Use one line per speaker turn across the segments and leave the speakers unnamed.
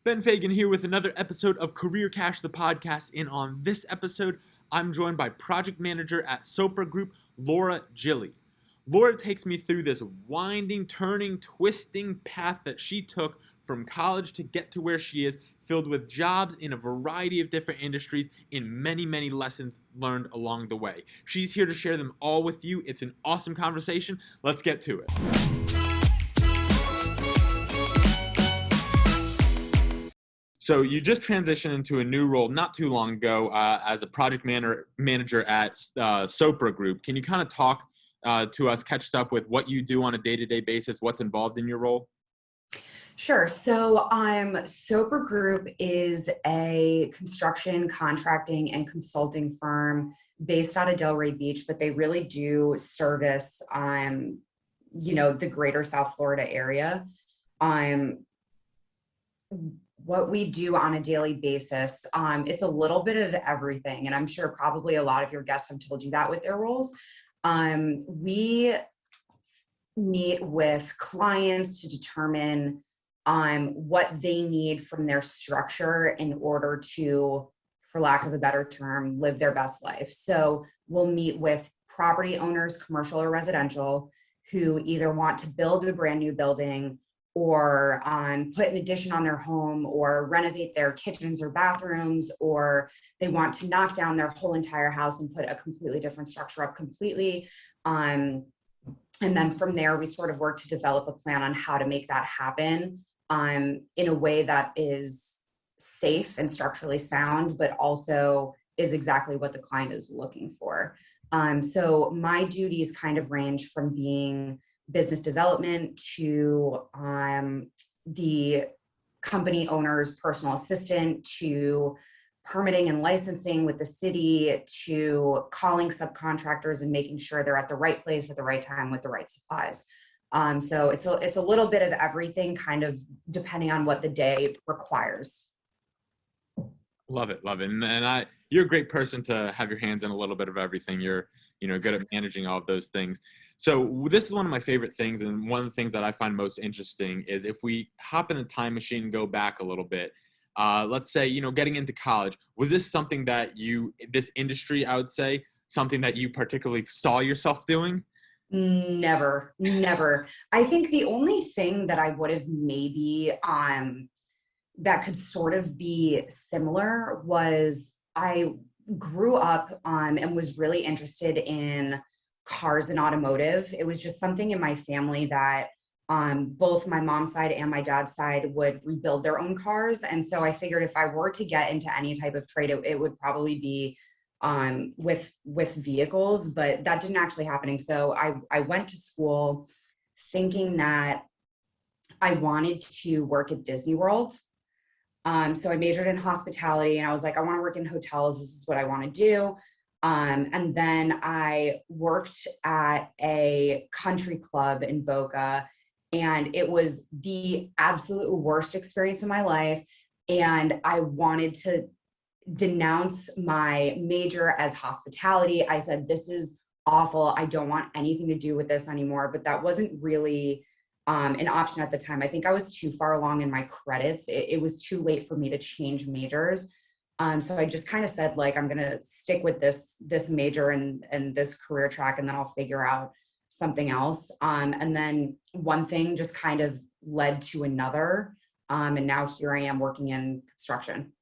Ben Fagan here with another episode of Career Cash, the podcast. And on this episode, I'm joined by project manager at Sopra Group, Laura Gilli. Laura takes me through this winding, turning, twisting path that she took from college to get to where she is, filled with jobs in a variety of different industries and many, many lessons learned along the way. She's here to share them all with you. It's an awesome conversation. Let's get to it. So you just transitioned into a new role not too long ago as a project manager at Sopra Group. Can you kind of talk to us, catch us up with what you do on a day-to-day basis, what's involved in your role?
Sure. So Sopra Group is a construction, contracting, and consulting firm based out of Delray Beach, but they really do service, the greater South Florida area. What we do on a daily basis, it's a little bit of everything. And I'm sure probably a lot of your guests have told you that with their roles. We meet with clients to determine what they need from their structure in order to, for lack of a better term, live their best life. So we'll meet with property owners, commercial or residential, who either want to build a brand new building or put an addition on their home or renovate their kitchens or bathrooms, or they want to knock down their whole entire house and put a completely different structure up completely. And then from there, we sort of work to develop a plan on how to make that happen in a way that is safe and structurally sound, but also is exactly what the client is looking for. So my duties kind of range from being business development to the company owner's personal assistant, to permitting and licensing with the city, to calling subcontractors and making sure they're at the right place at the right time with the right supplies. So it's a little bit of everything, kind of depending on what the day requires.
Love it. And you're a great person to have your hands in a little bit of everything. You're good at managing all of those things. So this is one of my favorite things, and one of the things that I find most interesting is if we hop in the time machine and go back a little bit. Let's say, getting into college, was this something that this industry, I would say, something that you particularly saw yourself doing?
Never. I think the only thing that I would have maybe that could sort of be similar was I grew up and was really interested in cars and automotive. It was just something in my family that both my mom's side and my dad's side would rebuild their own cars. And so I figured if I were to get into any type of trade, it would probably be with vehicles, but that didn't actually happen. So I went to school thinking that I wanted to work at Disney World. So I majored in hospitality and I was like, I want to work in hotels. This is what I want to do. And then I worked at a country club in Boca, and it was the absolute worst experience of my life. And I wanted to denounce my major as hospitality. I said, this is awful. I don't want anything to do with this anymore. But that wasn't really an option at the time. I think I was too far along in my credits. It was too late for me to change majors. So I just kind of said, like, I'm going to stick with this major and this career track, and then I'll figure out something else. And then one thing just kind of led to another. And now here I am working in construction.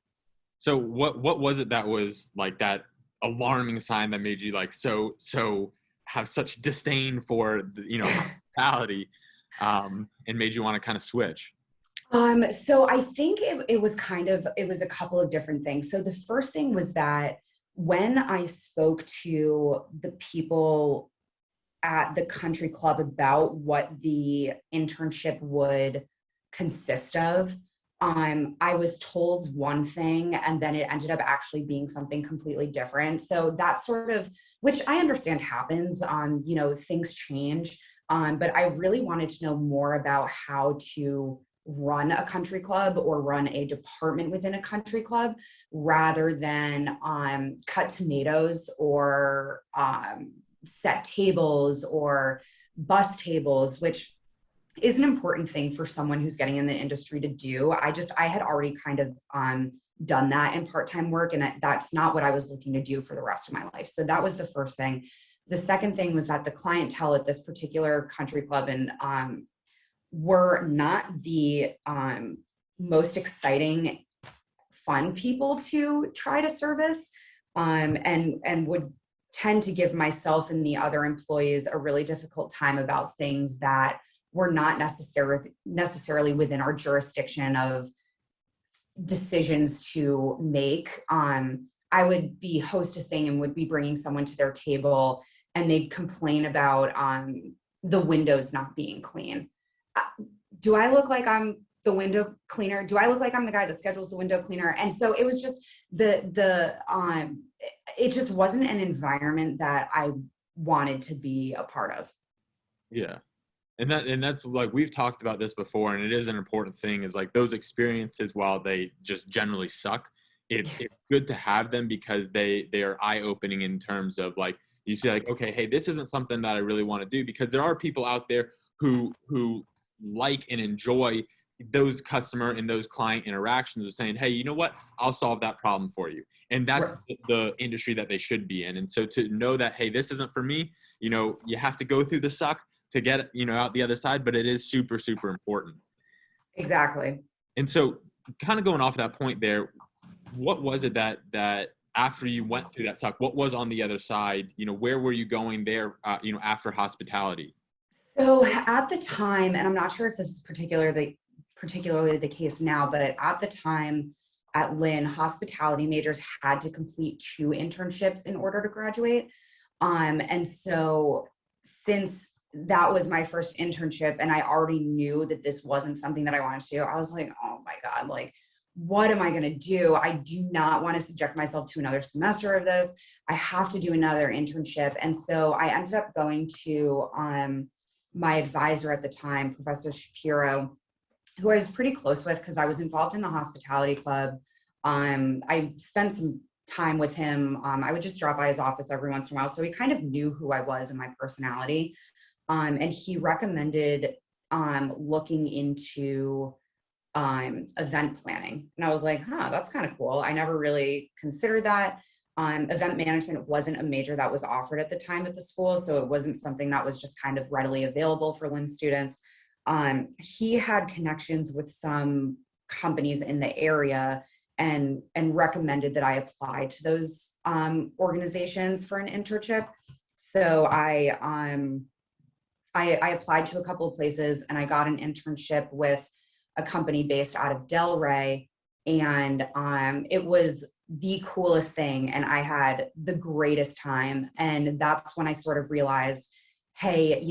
So what was it that was like that alarming sign that made you like so have such disdain for hospitality and made you want to kind of switch?
So I think it was a couple of different things. So the first thing was that when I spoke to the people at the country club about what the internship would consist of, I was told one thing and then it ended up actually being something completely different. So that sort of, which I understand happens, things change. But I really wanted to know more about how to run a country club or run a department within a country club rather than cut tomatoes or set tables or bus tables, which is an important thing for someone who's getting in the industry to do. I had already kind of done that in part-time work, and that's not what I was looking to do for the rest of my life. So that was the first thing. The second thing was that the clientele at this particular country club and were not the most exciting, fun people to try to service, and would tend to give myself and the other employees a really difficult time about things that were not necessarily within our jurisdiction of decisions to make. I would be hostessing and would be bringing someone to their table, and they'd complain about the windows not being clean. Do I look like I'm the window cleaner? Do I look like I'm the guy that schedules the window cleaner? And so it was just it just wasn't an environment that I wanted to be a part of.
Yeah. And that's like, we've talked about this before, and it is an important thing, is like those experiences, while they just generally suck, it's good to have them because they are eye-opening in terms of like, you see like, okay, hey, this isn't something that I really want to do, because there are people out there who like and enjoy those customer and those client interactions of saying, hey, you know what, I'll solve that problem for you. And that's the industry that they should be in. And so to know that, hey, this isn't for me, you have to go through the suck to get, out the other side, but it is super, super important.
Exactly.
And so kind of going off that point there, what was it that after you went through that suck, what was on the other side? Where were you going there, after hospitality?
So at the time, and I'm not sure if this is particularly the case now, but at the time at Lynn, hospitality majors had to complete 2 internships in order to graduate. And so since that was my first internship and I already knew that this wasn't something that I wanted to do, I was like, oh my God, like, what am I going to do? I do not want to subject myself to another semester of this. I have to do another internship. And so I ended up going to my advisor at the time, Professor Shapiro, who I was pretty close with because I was involved in the hospitality club. I spent some time with him. I would just drop by his office every once in a while. So he kind of knew who I was and my personality. And he recommended looking into event planning. And I was like, that's kind of cool. I never really considered that. Event management wasn't a major that was offered at the time at the school. So it wasn't something that was just kind of readily available for Lynn students. He had connections with some companies in the area and recommended that I apply to those organizations for an internship. So I applied to a couple of places and I got an internship with a company based out of Delray. And it was the coolest thing. And I had the greatest time. And that's when I sort of realized, hey,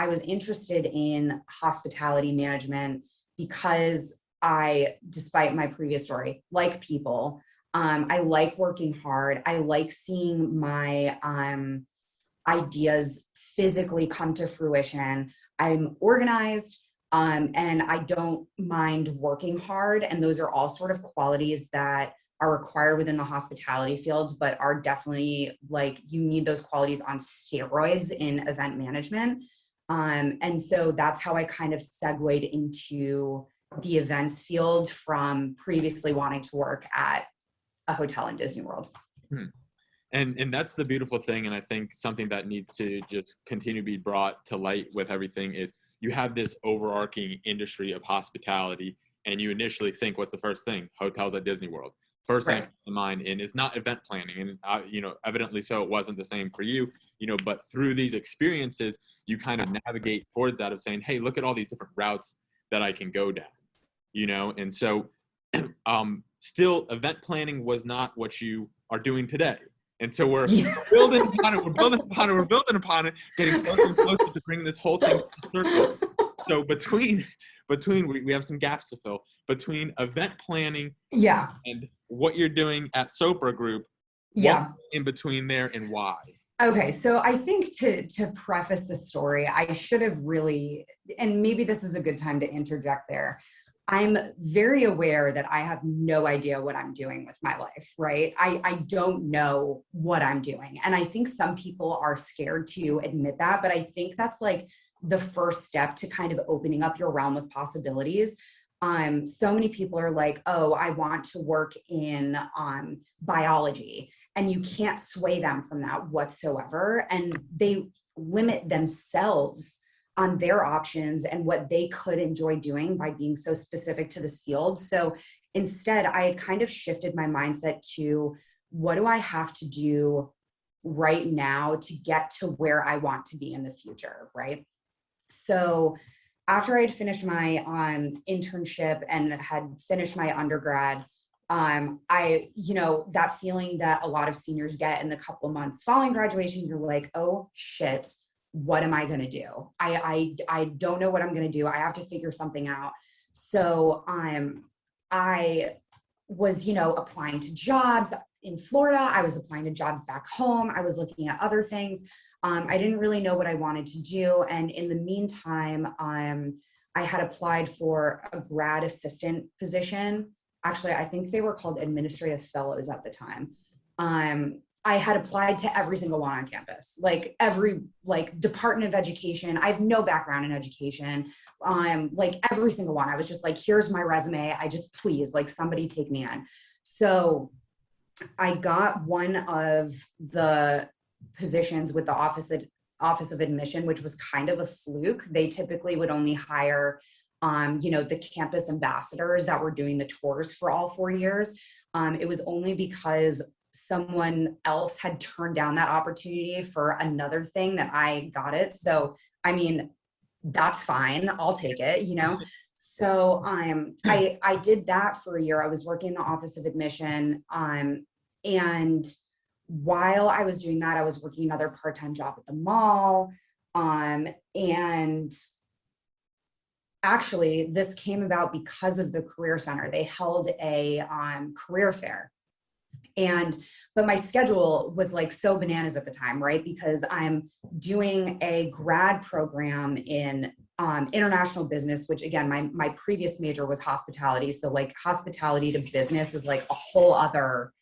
I was interested in hospitality management because despite my previous story, like people, I like working hard. I like seeing my ideas physically come to fruition. I'm organized, and I don't mind working hard. And those are all sort of qualities that are required within the hospitality field, but are definitely like, you need those qualities on steroids in event management. And so that's how I kind of segued into the events field from previously wanting to work at a hotel in Disney World.
And that's the beautiful thing. And I think something that needs to just continue to be brought to light with everything is you have this overarching industry of hospitality, and you initially think, what's the first thing? Hotels at Disney World. First thing comes to mind, and it's not event planning. And, evidently so it wasn't the same for you, but through these experiences, you kind of navigate towards that of saying, hey, look at all these different routes that I can go down, And so still event planning was not what you are doing today. And so we're building upon it, getting closer and closer to bring this whole thing to circle. So between we have some gaps to fill between event planning and what you're doing at Sopra Group. What in between there and why?
Okay, so I think to preface the story, I should have really, and maybe this is a good time to interject there. I'm very aware that I have no idea what I'm doing with my life, right? I don't know what I'm doing. And I think some people are scared to admit that, but I think that's like the first step to kind of opening up your realm of possibilities. So many people are like, oh, I want to work in biology, and you can't sway them from that whatsoever. And they limit themselves on their options and what they could enjoy doing by being so specific to this field. So instead, I had kind of shifted my mindset to, what do I have to do right now to get to where I want to be in the future, right? So after I had finished my internship and had finished my undergrad, that feeling that a lot of seniors get in the couple of months following graduation, you're like, oh shit, what am I going to do? I don't know what I'm going to do. I have to figure something out. So I was, applying to jobs in Florida. I was applying to jobs back home. I was looking at other things. I didn't really know what I wanted to do. And in the meantime, I had applied for a grad assistant position. Actually, I think they were called administrative fellows at the time. I had applied to every single one on campus, like every Department of Education. I have no background in education. Every single one. I was just like, here's my resume. I just, please, like, somebody take me in. So I got one of the positions with the Office of Admission, which was kind of a fluke. They typically would only hire, the campus ambassadors that were doing the tours for all 4 years. It was only because someone else had turned down that opportunity for another thing that I got it. So, I mean, that's fine. I'll take it, So I did that for a year. I was working in the Office of Admission. And while I was doing that, I was working another part-time job at the mall. And actually, this came about because of the Career Center. They held a career fair. But my schedule was like so bananas at the time, right? Because I'm doing a grad program in international business, which again, my previous major was hospitality. So like hospitality to business is like a whole other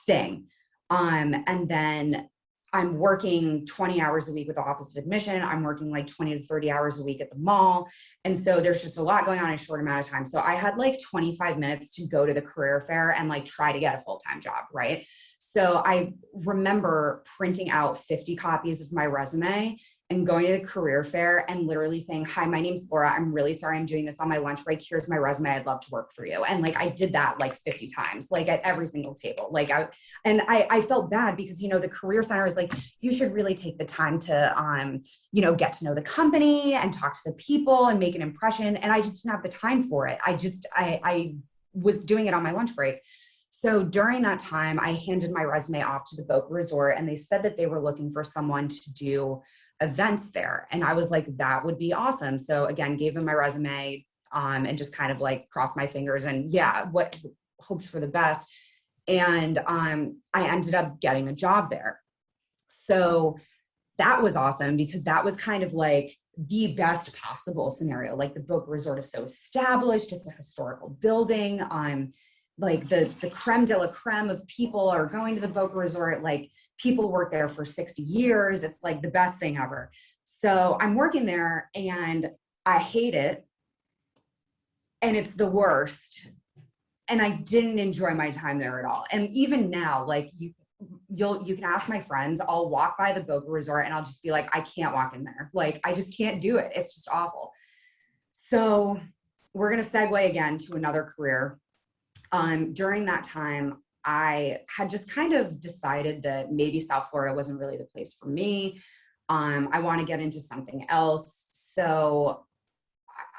thing. And then I'm working 20 hours a week with the Office of Admission. I'm working like 20 to 30 hours a week at the mall. And so there's just a lot going on in a short amount of time. So I had like 25 minutes to go to the career fair and like try to get a full-time job, right? So I remember printing out 50 copies of my resume and going to the career fair and literally saying, hi, my name's Laura. I'm really sorry I'm doing this on my lunch break. Here's my resume. I'd love to work for you. And like, I did that like 50 times, like at every single table. I felt bad because, the Career Center is like, you should really take the time to, get to know the company and talk to the people and make an impression. And I just didn't have the time for it. I was doing it on my lunch break. So during that time, I handed my resume off to the Boca Resort, and they said that they were looking for someone to do events there. And I was like, that would be awesome. So again, gave them my resume and just kind of like crossed my fingers and hoped for the best. And I ended up getting a job there. So that was awesome because that was kind of like the best possible scenario. Like the Boca Resort is so established. It's a historical building. Like the creme de la creme of people are going to the Boca Resort. Like people work there for 60 years. It's like the best thing ever. So I'm working there and I hate it. And it's the worst. And I didn't enjoy my time there at all. And even now, like you can ask my friends, I'll walk by the Boca Resort and I'll just be like, I can't walk in there. Like, I just can't do it. It's just awful. So we're going to segue again to another career. During that time, I had just kind of decided that maybe South Florida wasn't really the place for me. I want to get into something else. So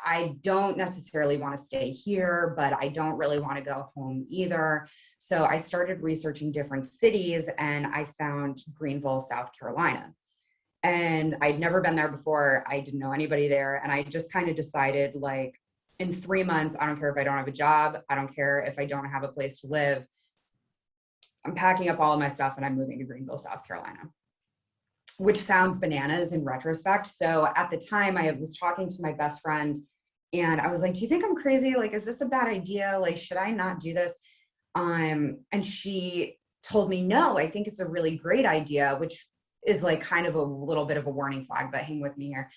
I don't necessarily want to stay here, but I don't really want to go home either. So I started researching different cities and I found Greenville, South Carolina. And I'd never been there before. I didn't know anybody there. And I just kind of decided, like, in 3 months, I don't care if I don't have a job. I don't care if I don't have a place to live. I'm packing up all of my stuff and I'm moving to Greenville, South Carolina, which sounds bananas in retrospect. So at the time I was talking to my best friend and I was like, do you think I'm crazy? Like, is this a bad idea? Like, should I not do this? And she told me, no, I think it's a really great idea, which is like kind of a little bit of a warning flag, but hang with me here.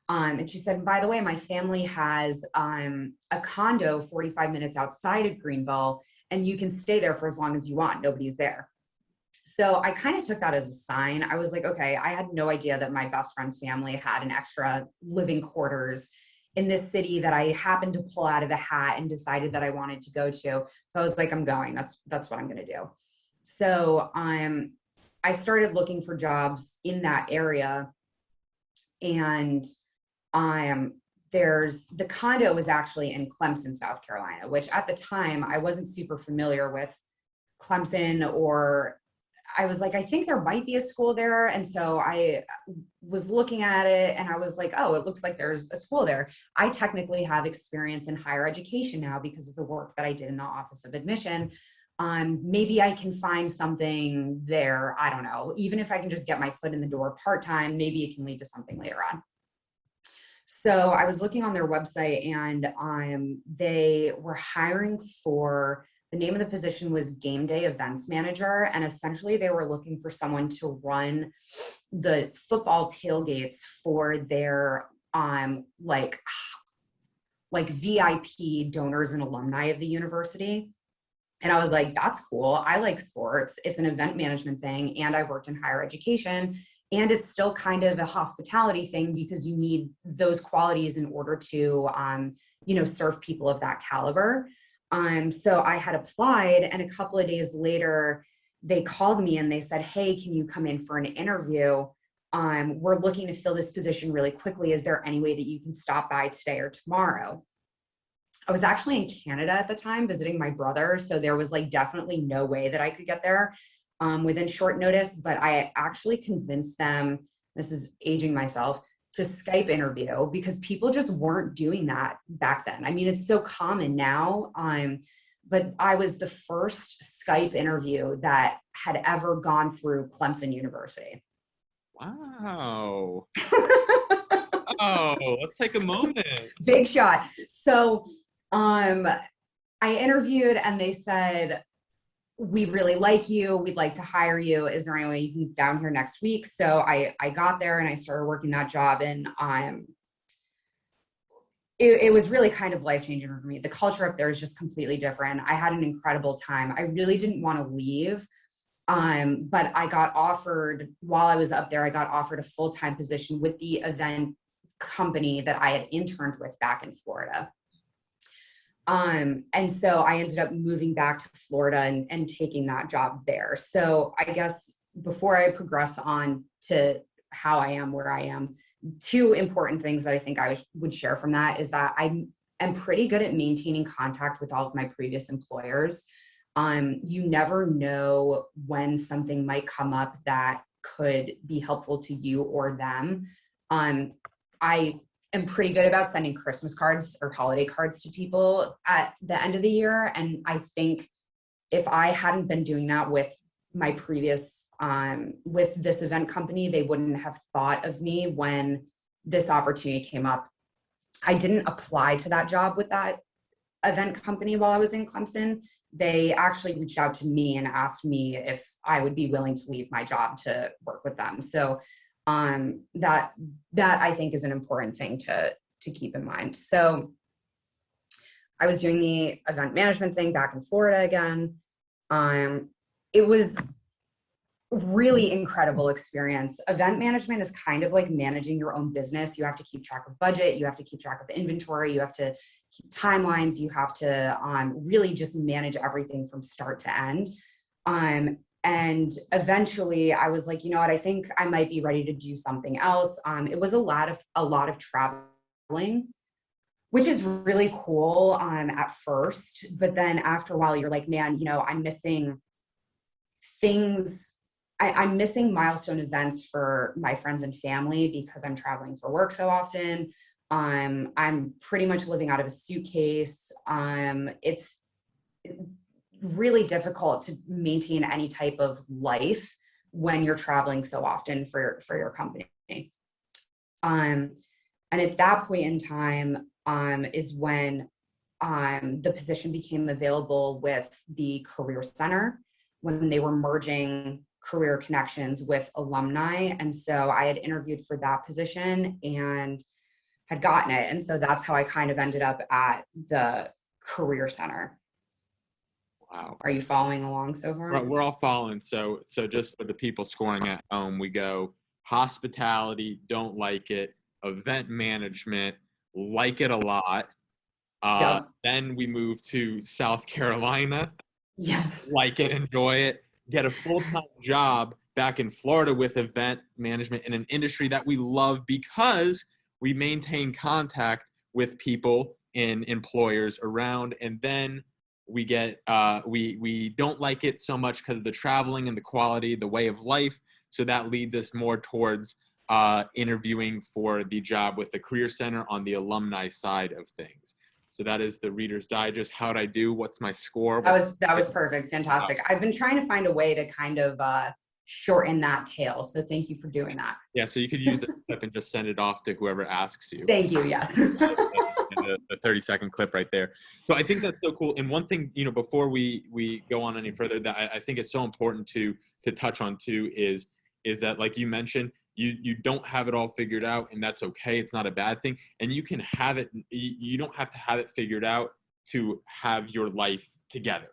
And she said, by the way, my family has a condo 45 minutes outside of Greenville, and you can stay there for as long as you want. Nobody's there. So I kind of took that as a sign. I was like, okay, I had no idea that my best friend's family had an extra living quarters in this city that I happened to pull out of a hat and decided that I wanted to go to. So I was like, I'm going. That's what I'm going to do. So I started looking for jobs in that area, and there's the condo was actually in Clemson, South Carolina, which at the time I wasn't super familiar with Clemson, or I was like, I think there might be a school there. And so I was looking at it and I was like, oh, it looks like there's a school there. I technically have experience in higher education now because of the work that I did in the Office of Admission. Maybe I can find something there. I don't know. Even if I can just get my foot in the door part-time, maybe it can lead to something later on. So I was looking on their website, and they were hiring for, the name of the position was game day events manager. And essentially they were looking for someone to run the football tailgates for their like VIP donors and alumni of the university. And I was like, that's cool. I like sports. It's an event management thing. And I've worked in higher education. And it's still kind of a hospitality thing because you need those qualities in order to, serve people of that caliber. So I had applied, and a couple of days later, they called me and they said, hey, can you come in for an interview? We're looking to fill this position really quickly. Is there any way that you can stop by today or tomorrow? I was actually in Canada at the time visiting my brother. So there was like definitely no way that I could get there within short notice, but I actually convinced them, this is aging myself, to Skype interview because people just weren't doing that back then. I mean, it's so common now, but I was the first Skype interview that had ever gone through Clemson University.
Wow. Oh, let's take a moment.
Big shot. So I interviewed and they said, we really like you. We'd like to hire you. Is there any way you can get down here next week? So I got there and I started working that job, and it was really kind of life-changing for me. The culture up there is just completely different. I had an incredible time. I really didn't want to leave. But I got offered, while I was up there, I got offered a full-time position with the event company that I had interned with back in Florida. And so I ended up moving back to Florida and taking that job there. So I guess before I progress on to how I am where I am, two important things that I think I would share from that is that I am pretty good at maintaining contact with all of my previous employers. You never know when something might come up that could be helpful to you or them. I am pretty good about sending Christmas cards or holiday cards to people at the end of the year. And I think if I hadn't been doing that with my previous, with this event company, they wouldn't have thought of me when this opportunity came up. I didn't apply to that job with that event company while I was in Clemson. They actually reached out to me and asked me if I would be willing to leave my job to work with them. So that I think is an important thing to keep in mind. So I was doing the event management thing back in Florida again. It was really incredible experience. Event management is kind of like managing your own business. You have to keep track of budget. You have to keep track of inventory. You have to keep timelines. You have to really just manage everything from start to end. And eventually I was like, you know what, I think I might be ready to do something else. It was a lot of traveling, which is really cool at first. But then after a while, you're like, man, you know, I'm missing things. I'm missing milestone events for my friends and family because I'm traveling for work so often. I'm pretty much living out of a suitcase. It's really difficult to maintain any type of life when you're traveling so often for your company. And at that point in time is when the position became available with the Career Center, when they were merging Career Connections with alumni. And so I had interviewed for that position, and had gotten it. And so that's how I kind of ended up at the Career Center.
Wow.
Are you following along so far?
We're all following. So just for the people scoring at home, we go hospitality, don't like it, event management, like it a lot.
Yep.
Then we move to South Carolina,
Yes.
like it, enjoy it, get a full-time job back in Florida with event management in an industry that we love because we maintain contact with people and employers around. And then we get we don't like it so much because of the traveling and the quality, the way of life. So that leads us more towards interviewing for the job with the Career Center on the alumni side of things. So that is the Reader's Digest. How'd I do? What's my score?
That was perfect. Fantastic. I've been trying to find a way to kind of shorten that tail. So thank you for doing that.
Yeah, so you could use the clip and just send it off to whoever asks you.
Thank you. Yes.
The 30-second clip right there. So I think that's so cool. And one thing, before we go on any further, that I think it's so important to touch on too is that, like you mentioned, you don't have it all figured out, and that's okay. It's not a bad thing. And you can have it. You don't have to have it figured out to have your life together.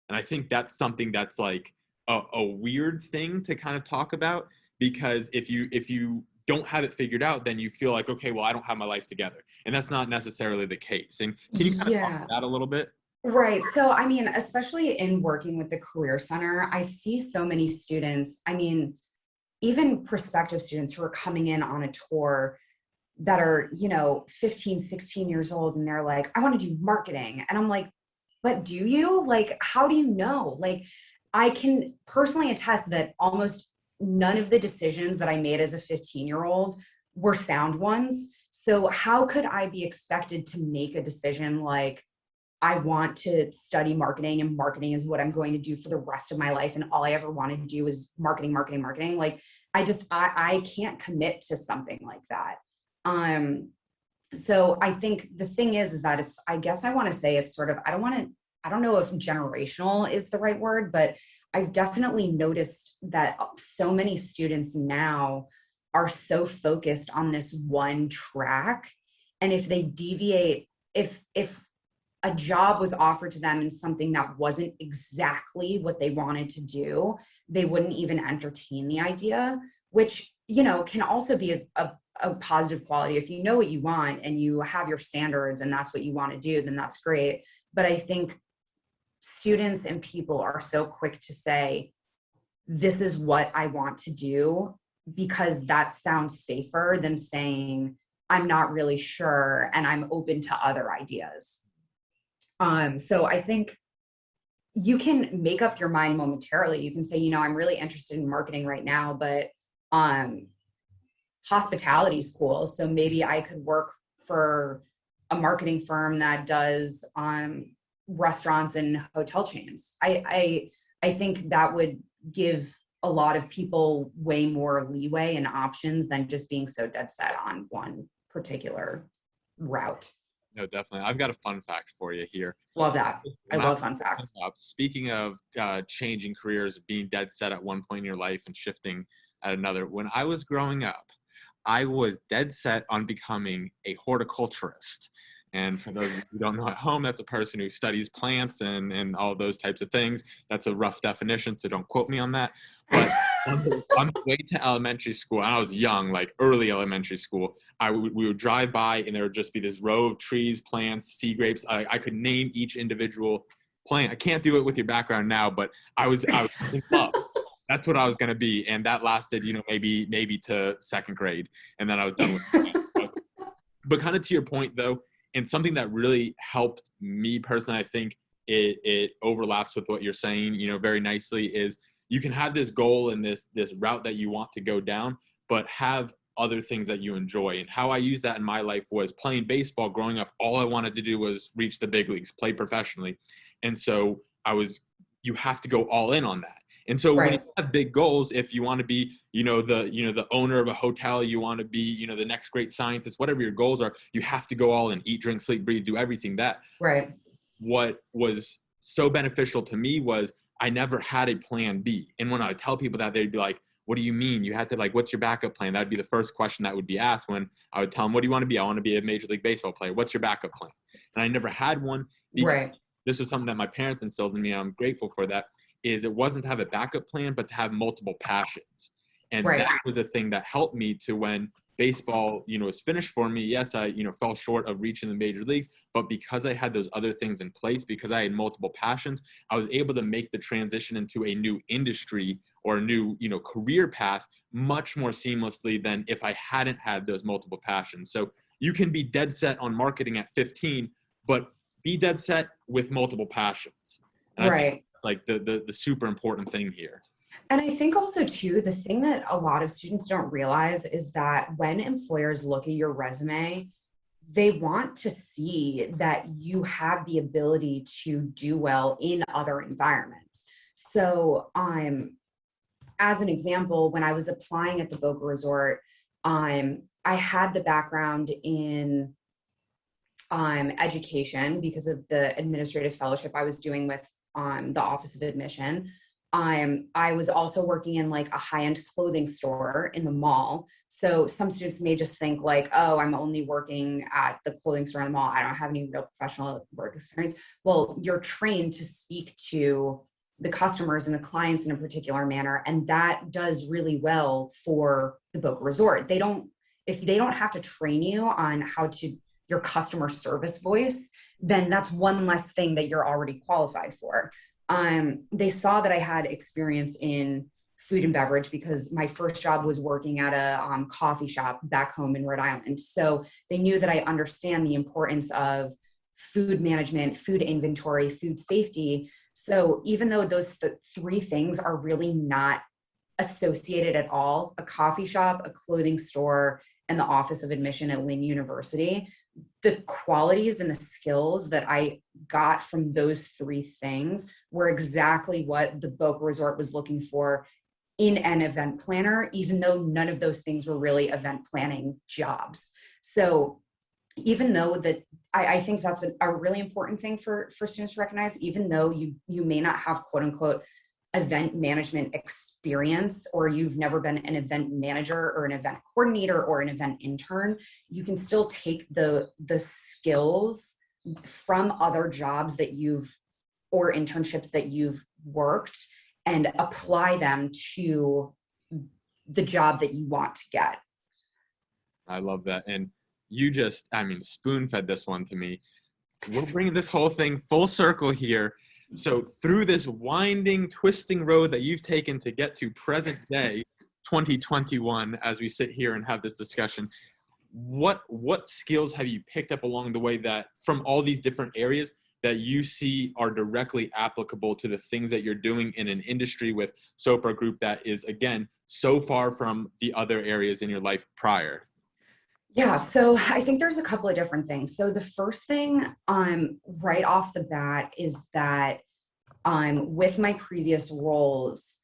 And I think that's something that's like a weird thing to kind of talk about, because if you don't have it figured out, then you feel like, okay, well, I don't have my life together. And that's not necessarily the case. And can you kind of talk about that a little bit?
Right. So, I mean, especially in working with the Career Center, I see so many students, I mean, even prospective students who are coming in on a tour that are, 15, 16 years old, and they're like, I want to do marketing. And I'm like, but do you? Like, how do you know? Like, I can personally attest that almost none of the decisions that I made as a 15-year-old were sound ones. So how could I be expected to make a decision like, I want to study marketing, and marketing is what I'm going to do for the rest of my life, and all I ever want to do is marketing, marketing, marketing? Like, I can't commit to something like that. So I think the thing is that I guess I want to say it's sort of, I don't know if generational is the right word, but I've definitely noticed that so many students now are so focused on this one track. And if they deviate, if a job was offered to them in something that wasn't exactly what they wanted to do, they wouldn't even entertain the idea, which, can also be a positive quality. If you know what you want and you have your standards and that's what you want to do, then that's great. But I think students and people are so quick to say, this is what I want to do, because that sounds safer than saying, I'm not really sure and I'm open to other ideas. So I think you can make up your mind momentarily. You can say, I'm really interested in marketing right now, but hospitality is cool. So maybe I could work for a marketing firm that does restaurants and hotel chains. I think that would give a lot of people way more leeway and options than just being so dead set on one particular route.
No, definitely. I've got a fun fact for you here.
Love that. I love fun facts.
Speaking of changing careers, being dead set at one point in your life and shifting at another, when I was growing up, I was dead set on becoming a horticulturist. And for those of you who don't know at home, that's a person who studies plants and all those types of things. That's a rough definition, so don't quote me on that. But on the way to elementary school, and I was young, like early elementary school, we would drive by and there would just be this row of trees, plants, sea grapes. I could name each individual plant. I can't do it with your background now, but I was in love. That's what I was going to be. And that lasted, maybe to second grade. And then I was done with it. But kind of to your point, though, and something that really helped me personally, I think it overlaps with what you're saying, very nicely, is you can have this goal and this route that you want to go down, but have other things that you enjoy. And how I used that in my life was playing baseball. Growing up, all I wanted to do was reach the big leagues, play professionally. And so you have to go all in on that. And so when you have big goals, if you want to be, the owner of a hotel, you want to be, the next great scientist, whatever your goals are, you have to go all in, eat, drink, sleep, breathe, do everything that.
Right.
What was so beneficial to me was I never had a plan B. And when I tell people that, they'd be like, what do you mean? You had to like, what's your backup plan? That would be the first question that would be asked when I would tell them, what do you want to be? I want to be a Major League Baseball player. What's your backup plan? And I never had one because
Right.
this was something that my parents instilled in me. And I'm grateful for that. Is it wasn't to have a backup plan, but to have multiple passions. And
Right.
that was the thing that helped me to when baseball, was finished for me. Yes, I, fell short of reaching the major leagues, but because I had those other things in place, because I had multiple passions, I was able to make the transition into a new industry or a new, career path much more seamlessly than if I hadn't had those multiple passions. So you can be dead set on marketing at 15, but be dead set with multiple passions. And I think that's like the super important thing here.
And I think also too, the thing that a lot of students don't realize is that when employers look at your resume, they want to see that you have the ability to do well in other environments. So as an example, when I was applying at the Boca Resort, I had the background in education because of the administrative fellowship I was doing with the Office of Admission. I was also working in like a high-end clothing store in the mall. So some students may just think like, oh, I'm only working at the clothing store in the mall. I don't have any real professional work experience. Well, you're trained to speak to the customers and the clients in a particular manner. And that does really well for the Boca Resort. If they don't have to train you on how to your customer service voice, then that's one less thing that you're already qualified for. They saw that I had experience in food and beverage because my first job was working at a coffee shop back home in Rhode Island. So they knew that I understand the importance of food management, food inventory, food safety. So even though those three things are really not associated at all, a coffee shop, a clothing store, and the Office of Admission at Lynn University, the qualities and the skills that I got from those three things were exactly what the Boca Resort was looking for in an event planner, even though none of those things were really event planning jobs. So even though that, I think that's a really important thing for students to recognize, even though you may not have quote unquote event management experience, or you've never been an event manager or an event coordinator or an event intern, you can still take the skills from other jobs that or internships that you've worked and apply them to the job that you want to get.
I love that. And you just, spoon fed this one to me. We're bringing this whole thing full circle here. So through this winding, twisting road that you've taken to get to present day 2021, as we sit here and have this discussion, what skills have you picked up along the way that from all these different areas that you see are directly applicable to the things that you're doing in an industry with Sopra Group that is, again, so far from the other areas in your life prior?
Yeah, so I think there's a couple of different things. So the first thing right off the bat is that with my previous roles,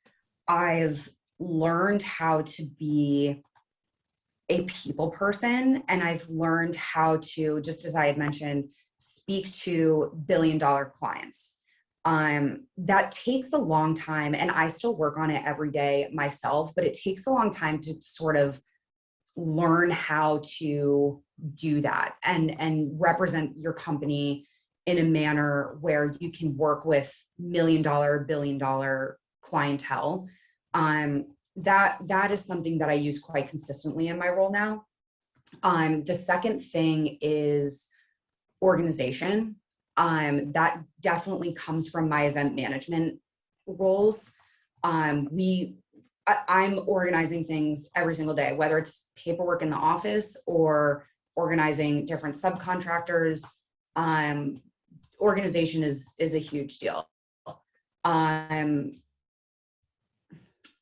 I've learned how to be a people person, and I've learned how to, just as I had mentioned, speak to billion-dollar clients. That takes a long time, and I still work on it every day myself, but it takes a long time to sort of learn how to do that and represent your company in a manner where you can work with $1 million, billion-dollar clientele. That is something that I use quite consistently in my role now. The second thing is organization. That definitely comes from my event management roles. I'm organizing things every single day, whether it's paperwork in the office or organizing different subcontractors. Organization is a huge deal.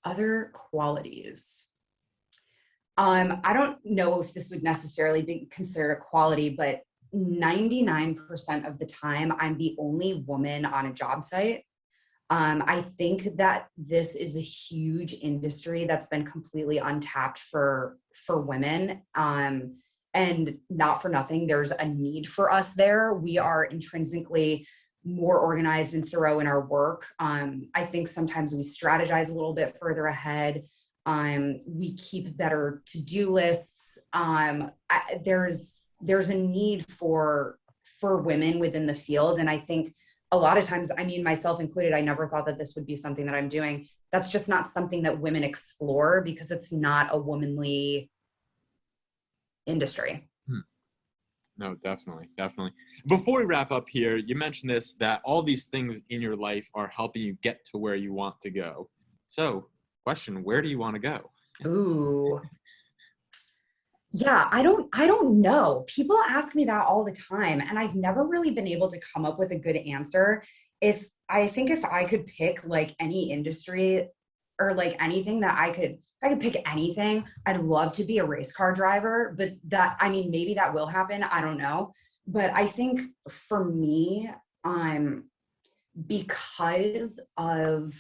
Other qualities. I don't know if this would necessarily be considered a quality, but 99% of the time, I'm the only woman on a job site. I think that this is a huge industry that's been completely untapped for women. And not for nothing, there's a need for us there. We are intrinsically more organized and thorough in our work. I think sometimes we strategize a little bit further ahead. We keep better to-do lists. There's a need for women within the field. And I think a lot of times, I mean, myself included, I never thought that this would be something that I'm doing. That's just not something that women explore because it's not a womanly industry.
No, definitely. Before we wrap up here, you mentioned this, that all these things in your life are helping you get to where you want to go. So, question, where do you want to go?
Ooh. Yeah, I don't know. People ask me that all the time, and I've never really been able to come up with a good answer. If I could pick like any industry or like anything that if I could pick anything, I'd love to be a race car driver, but I mean, maybe that will happen. I don't know. But I think for me, because of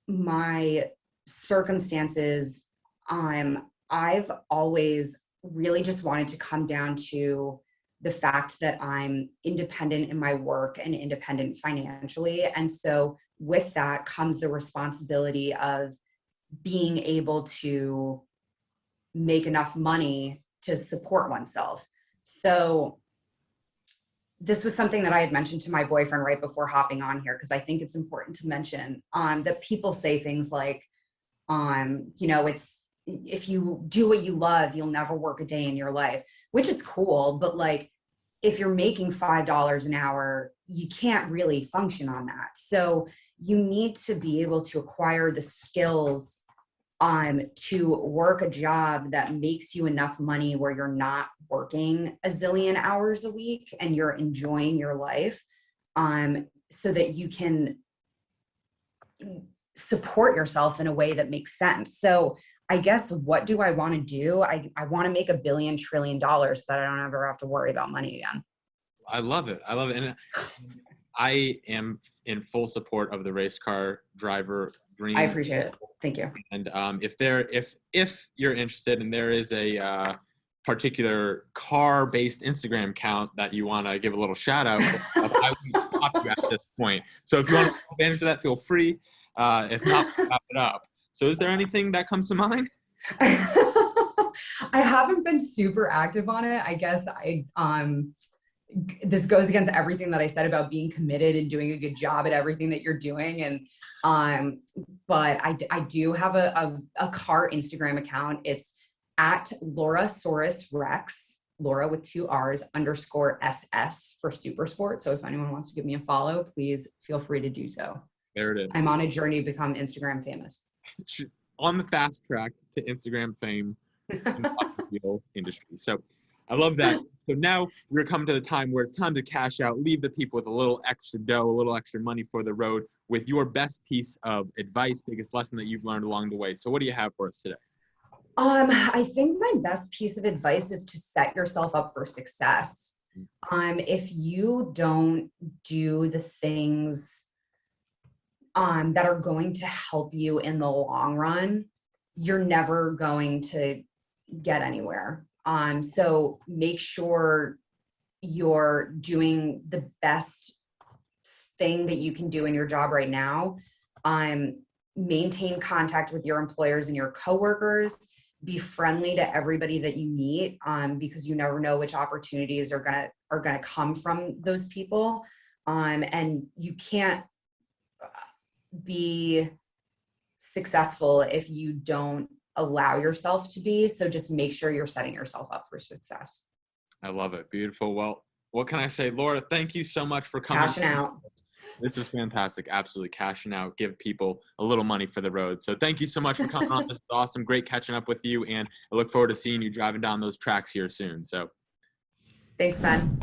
my circumstances, I've always really just wanted to come down to the fact that I'm independent in my work and independent financially. And so with that comes the responsibility of being able to make enough money to support oneself. So this was something that I had mentioned to my boyfriend right before hopping on here, because I think it's important to mention that people say things like, it's, if you do what you love, you'll never work a day in your life, which is cool. But like, if you're making $5 an hour, you can't really function on that. So you need to be able to acquire the skills to work a job that makes you enough money where you're not working a zillion hours a week and you're enjoying your life, so that you can support yourself in a way that makes sense. So I guess, what do I want to do? I want to make $1 billion trillion so that I don't ever have to worry about money again.
I love it. And I am in full support of the race car driver dream.
I appreciate it. Thank you.
And if you're interested and there is a particular car-based Instagram account that you want to give a little shout out, I wouldn't stop you at this point. So if you want to take advantage of that, feel free. If not, wrap it up. So is there anything that comes to mind?
I haven't been super active on it. I guess this goes against everything that I said about being committed and doing a good job at everything that you're doing. And but I do have a car Instagram account. It's at Laurasaurus Rex, Laura with 2 R's _SS for Super Sport. So if anyone wants to give me a follow, please feel free to do so.
There it is.
I'm on a journey to become Instagram famous.
On the fast track to Instagram fame in the automobile industry. So I love that. So now we're coming to the time where it's time to cash out, leave the people with a little extra dough, a little extra money for the road with your best piece of advice, biggest lesson that you've learned along the way. So what do you have for us today?
I think my best piece of advice is to set yourself up for success. If you don't do the things that are going to help you in the long run, you're never going to get anywhere. So make sure you're doing the best thing that you can do in your job right now. Maintain contact with your employers and your coworkers. Be friendly to everybody that you meet, because you never know which opportunities are gonna come from those people. And you can't be successful if you don't allow yourself to be. So just make sure you're setting yourself up for success.
I love it. Beautiful. Well, what can I say? Laura, thank you so much for coming.
Cashing out.
This is fantastic. Absolutely cashing out. Give people a little money for the road. So thank you so much for coming on. This is awesome. Great catching up with you. And I look forward to seeing you driving down those tracks here soon. So
thanks, Ben.